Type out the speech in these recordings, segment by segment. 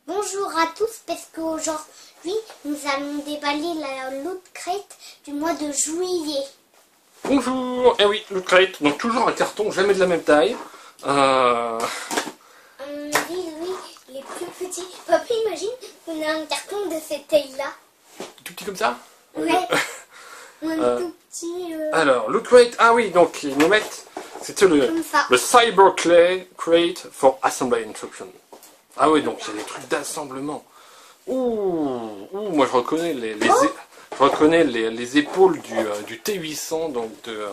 Bonjour à tous, parce qu'aujourd'hui nous allons déballer la Loot Crate du mois de juillet. Bonjour. Eh oui, Loot Crate, donc toujours un carton, jamais de la même taille. Oui, les plus petits. Papa, imagine qu'on a un carton de cette taille-là. Tout petit comme ça. Ouais. Un tout petit. Alors, Loot Crate, ah oui, donc ils nous mettent, c'était Comme ça. le Cyber Clay Crate for Assembly Instruction. Ah oui, donc il y a des trucs d'assemblement. Moi je reconnais je reconnais les épaules du T800, donc de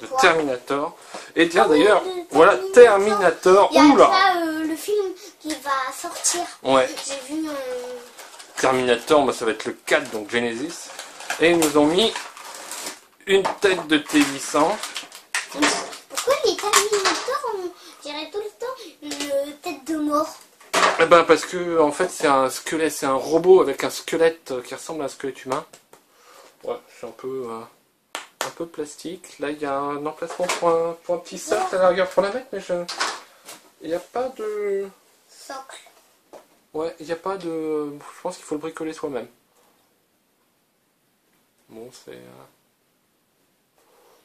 quoi Terminator. Et tiens, Ah oui, d'ailleurs, le voilà, Terminator. Il y a Oula déjà le film qui va sortir. Ouais, J'ai vu un... Terminator, moi ça va être le 4, donc Genesis. Et ils nous ont mis une tête de T800. Pourquoi les Terminators, on dirait tout le temps une tête de mort? Eh ben parce que en fait c'est un squelette, c'est un robot avec un squelette qui ressemble à un squelette humain. Ouais, c'est un peu plastique. Là il y a un emplacement pour un petit socle à la rigueur pour la mettre, mais il n'y a pas de... Socle. Ouais, il n'y a pas de... Je pense qu'il faut le bricoler soi-même. Bon, c'est...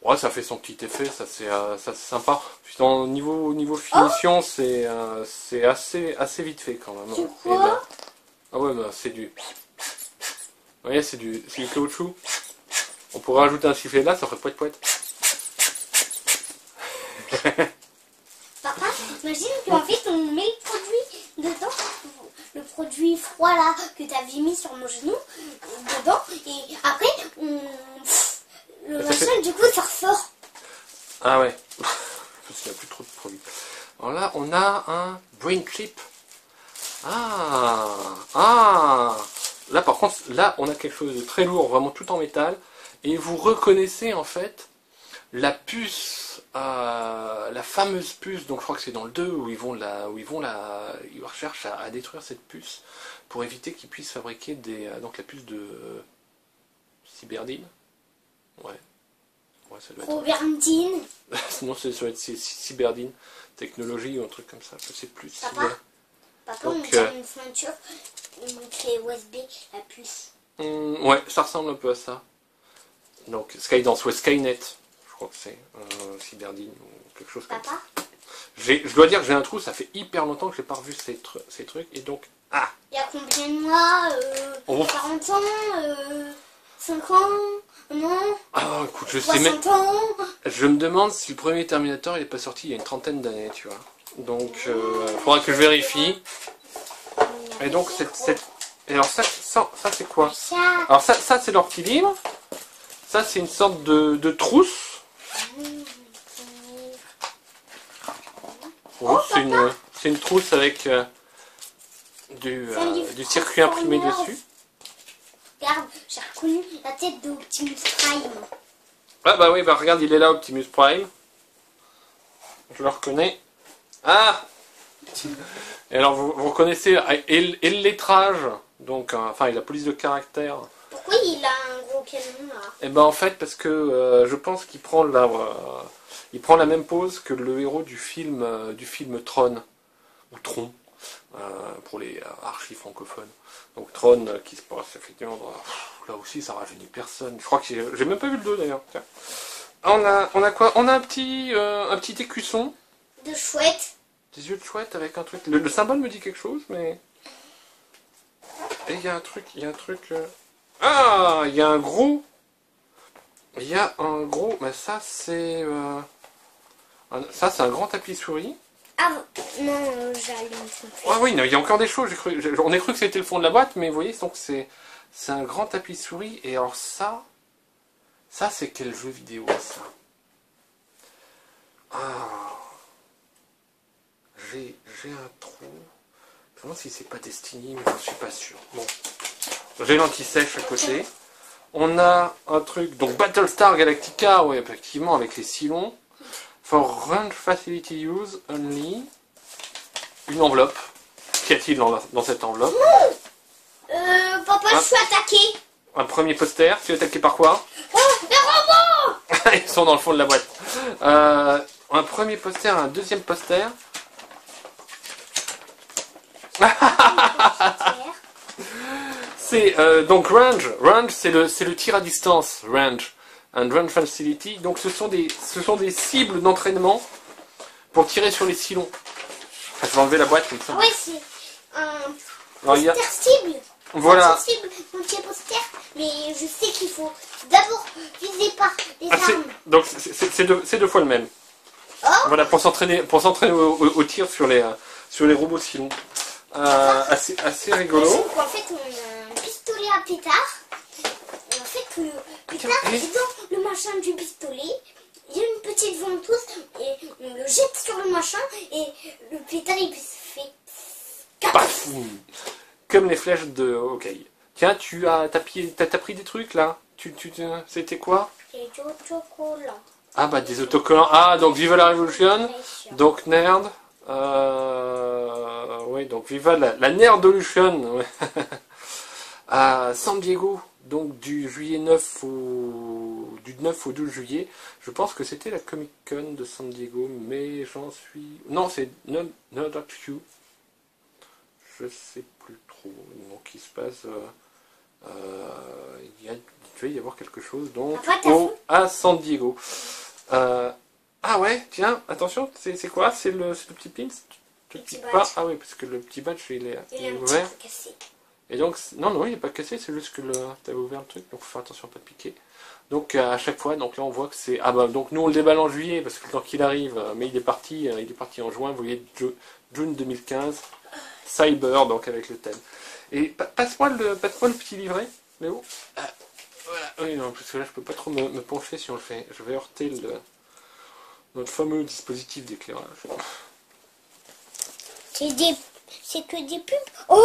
Ouais, ça fait son petit effet, ça c'est sympa. Puis au niveau finition, c'est assez vite fait quand même. C'est Et quoi? là... Ah ouais, bah, c'est du... Vous voyez, c'est du caoutchouc. On pourrait rajouter un sifflet là, ça ferait poète poète. Papa, imagine qu'en fait on met le produit dedans, le produit froid là que tu avais mis sur mon genou, dedans, et après le machin du coup ça ressort. Ah ouais, parce qu'il n'y a plus trop de produits. Alors là, on a un brain chip. Là par contre, là on a quelque chose de très lourd, vraiment tout en métal. Et vous reconnaissez en fait la puce, la fameuse puce, donc je crois que c'est dans le 2 où ils recherchent à détruire cette puce pour éviter qu'ils puissent fabriquer donc la puce de Cyberdine. Ouais, ça doit être... Roberdine. Sinon ça doit être Cyberdine Technologie ou un truc comme ça, je sais plus. Papa, Donc, on met une ceinture, on met clé USB, la puce. Ouais, ça ressemble un peu à ça. Donc Skydance, ouais, Skynet, je crois que c'est Cyberdine ou quelque chose comme ça. Je dois dire que j'ai un trou, ça fait hyper longtemps que j'ai pas revu ces trucs, et donc... Ah! Il y a combien de mois 40 ans 5 ans non. Ah, écoute, je sais même... ans. Je me demande si le premier Terminator il est pas sorti il y a une trentaine d'années, tu vois. Donc, faudra que je vérifie. Et donc, et alors ça c'est quoi? Alors ça c'est leur petit livre. Ça c'est une sorte de trousse. Oh, c'est une trousse avec du circuit imprimé dessus. Regarde, j'ai reconnu la tête d'Optimus Prime. Ah bah oui, bah regarde, il est là, Optimus Prime. Je le reconnais. Ah! Et alors vous reconnaissez, et le lettrage, donc, enfin, et la police de caractère. Pourquoi il a un gros canon là? Et ben en fait, parce que je pense qu'il prend la même pose que le héros du film Tron, ou Tron, pour les archives francophones. Donc Tron qui se passe effectivement, là aussi ça rajeunit personne. Je crois que j'ai même pas vu le 2 d'ailleurs. On a quoi? On a un petit écusson. De chouette. Des yeux de chouette avec un truc. Le symbole me dit quelque chose, mais... Et il y a un truc... Ah, il y a un gros... Mais ça c'est... Ça c'est un grand tapis souris. Ah non, j'allume. Ah oui, il y a encore des choses. On a cru que c'était le fond de la boîte, mais vous voyez, donc c'est un grand tapis souris. Et alors ça c'est quel jeu vidéo ça? Ah, j'ai un trou. Je me demande si c'est pas Destiny, mais je suis pas sûr. Bon, j'ai l'anti-sèche à côté. On a un truc, donc Battlestar Galactica, oui, effectivement, avec les silons. For Run Facility Use Only. Une enveloppe. Qu'y a-t-il dans cette enveloppe? Papa, je suis attaqué. Un premier poster. Tu es attaqué par quoi? Oh, les robots. Ils sont dans le fond de la boîte. Un premier poster, un deuxième poster. C'est donc range. Range, c'est le tir à distance. Range. Un range facility. Donc ce sont des cibles d'entraînement pour tirer sur les silons. Je vais enlever la boîte comme ça. Oui, c'est un Alors, il y a- poster cible. Voilà. Poster cible, mon petit poster. Mais je sais qu'il faut d'abord viser par les Ah, armes. donc c'est deux fois le même. Oh, Voilà, pour s'entraîner au tir sur les robots silons. Assez rigolo. imagine qu'en fait, on a un pistolet à pétard. Et en fait, le pétard Tiens, et- est dans le machin du pistolet. Il y a une petite ventouse et on le jette sur le machin et le pétard il se fait Paf. Comme les flèches de hockey. Tiens, t'as pris des trucs là. C'était quoi? et du autocollant. Ah bah des autocollants. Ah donc Viva la Revolution. Bien Donc Nerd. Oui, donc Viva la Nerdolution. Ouais. À San Diego. Donc du 9 au 12 juillet. Je pense que c'était la Comic Con de San Diego, mais j'en suis. Non, c'est NerdHQ. Je sais plus trop. Donc il se passe. Il devait y avoir quelque chose donc à San Diego. Ah ouais, tiens, attention, c'est quoi? C'est le petit pin? Le petit badge. pas. Ah oui, parce que le petit badge il est Il est un petit ouvert. peu cassé. Et donc, non, il n'est pas cassé, c'est juste que tu avais ouvert le truc, donc faut faire attention à pas te piquer. Donc à chaque fois, donc là on voit que c'est. Ah bah donc nous on le déballe en juillet parce que tant qu'il arrive, mais il est parti en juin, vous voyez, June 2015, Cyber, donc avec le thème. Et passe-moi le petit livret, Léo. Voilà, oui, non, parce que là je peux pas trop me pencher si on le fait. Je vais heurter notre fameux dispositif d'éclairage. C'est que des pubs. Oh,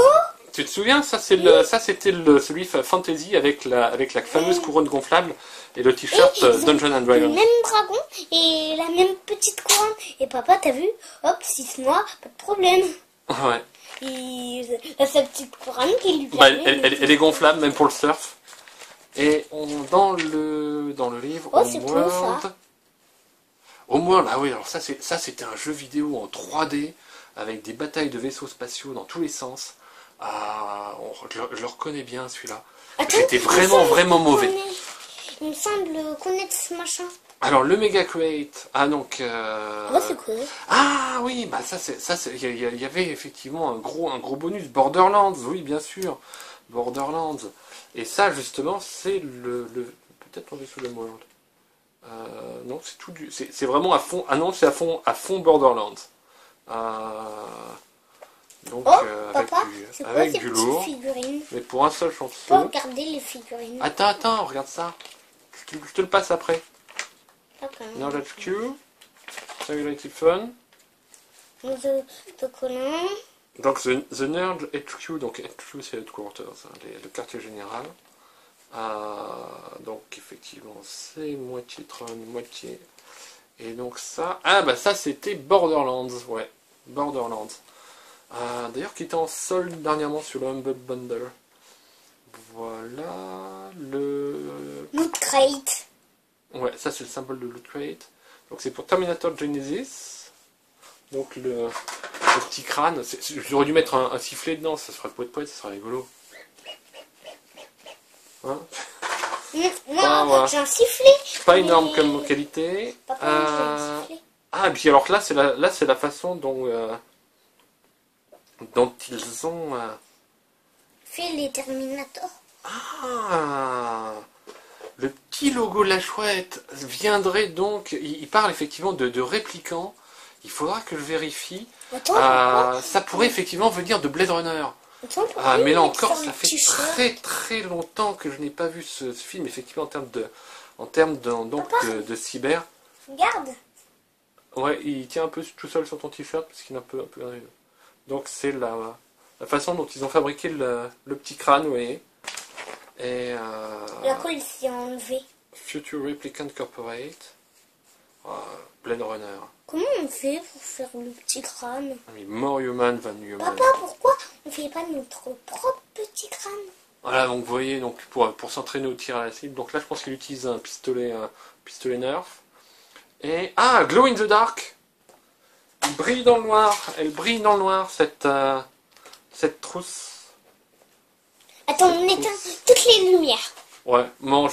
Tu te souviens, ça c'était celui Fantasy avec la fameuse couronne gonflable et le t-shirt Et ils ont Dungeons and le Dragons. même dragon et la même petite couronne. Et papa, t'as vu? Hop, 6 mois, pas de problème. Ouais. Il a sa petite couronne qui lui Bah, permet de- elle est gonflable même pour le surf. Et dans le livre Oh, c'est cool, ça. Homeworld, ah oui, alors ça c'était un jeu vidéo en 3D avec des batailles de vaisseaux spatiaux dans tous les sens. Ah, je le reconnais bien celui-là. Attends, J'étais vraiment mauvais. Il me semble connaître ce machin. Alors le Mega Crate, ah donc. Oh, c'est cool. Ah oui, bah il y avait effectivement un gros bonus Borderlands, oui bien sûr, Borderlands. Et ça justement c'est peut-être en dessous de World. Non, c'est tout c'est vraiment à fond. Ah non, c'est à fond Borderlands. Donc Oh, avec papa, c'est quoi ces du petites lourd, figurines? mais pour un seul Faut chanson. regarder les figurines. Attends, regarde ça. Je te le passe après. D'accord. Nerd HQ, Simulated Fun. De collant. Donc the Nerd HQ, donc HQ c'est Headquarters, hein, le quartier général. Donc effectivement c'est moitié Tron, moitié. Et donc ça, ah bah ça c'était Borderlands, ouais, Borderlands. D'ailleurs qui était en solde dernièrement sur le Humble Bundle. Voilà le. Loot Crate. Ouais, ça c'est le symbole de Loot Crate. Donc c'est pour Terminator Genesis. Donc le petit crâne. J'aurais dû mettre un sifflet dedans, ça serait poète, ça serait rigolo. Hein? Moi, voilà. j'ai un sifflet. Pas énorme mais- comme qualité. Papa, moi, j'ai un sifflet. Ah, et puis alors là c'est la façon dont ils ont. Fait les Terminators. Ah, le petit logo de la chouette viendrait donc. Il parle effectivement de répliquants. Il faudra que je vérifie. Attends, pourquoi Ça pourrait effectivement venir de Blade Runner. Attends, pourquoi Mais là ils encore, mettent ça un fait t-shirt très longtemps que je n'ai pas vu ce film, effectivement, en termes de cyber. Regarde. Ouais, il tient un peu tout seul sur ton t-shirt parce qu'il est un peu. Donc c'est la façon dont ils ont fabriqué le petit crâne, vous voyez. Et La colle s'est enlevée. Future Replicant Corporate. Blade Runner. Comment on fait pour faire le petit crâne? More human than human. Papa, pourquoi on fait pas notre propre petit crâne? Voilà, donc vous voyez, donc pour s'entraîner au tir à la cible. Donc là, je pense qu'il utilise un pistolet Nerf. Et Glow in the Dark. Elle brille dans le noir, cette cette trousse. Attends, on éteint toutes les lumières. Ouais, mais en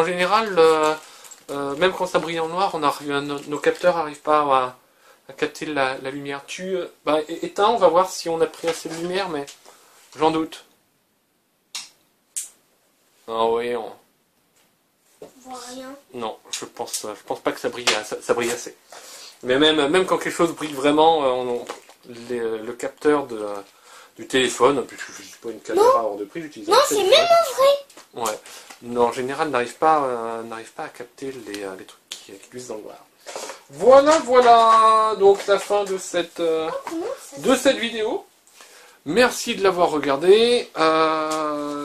général même quand ça brille en noir, nos capteurs n'arrivent pas à capter la lumière. Éteins, on va voir si on a pris assez de lumière, mais j'en doute. Ah oui, On voit rien. non, je pense pas que ça brille assez. Mais même quand quelque chose brille vraiment, le capteur du téléphone, puisque je ne suis pas une caméra hors de prix, j'utilise un Non, c'est téléphone. même en vrai. Ouais. Non, en général, n'arrive pas à capter les trucs qui glissent dans le noir. Voilà, donc la fin de cette vidéo. Merci de l'avoir regardé.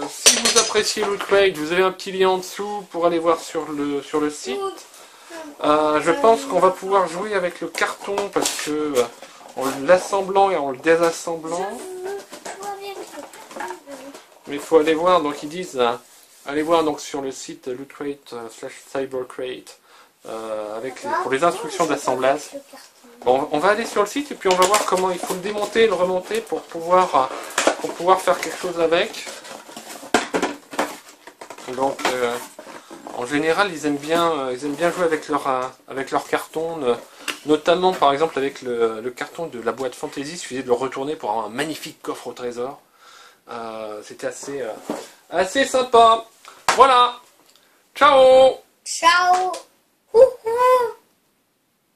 Si vous appréciez Loot Crate, vous avez un petit lien en dessous pour aller voir sur le site. Je pense qu'on va pouvoir jouer avec le carton parce que en l'assemblant et en le désassemblant. Mais il faut aller voir, donc ils disent, allez voir donc sur le site lootcrate/cybercrate pour les instructions d'assemblage. Bon, on va aller sur le site et puis on va voir comment il faut le démonter et le remonter pour pouvoir faire quelque chose avec. Donc en général ils aiment bien jouer avec leur carton, notamment par exemple avec le carton de la boîte Fantasy, il suffisait de le retourner pour avoir un magnifique coffre au trésor. C'était assez sympa. Voilà. Ciao. Ciao. Coucou.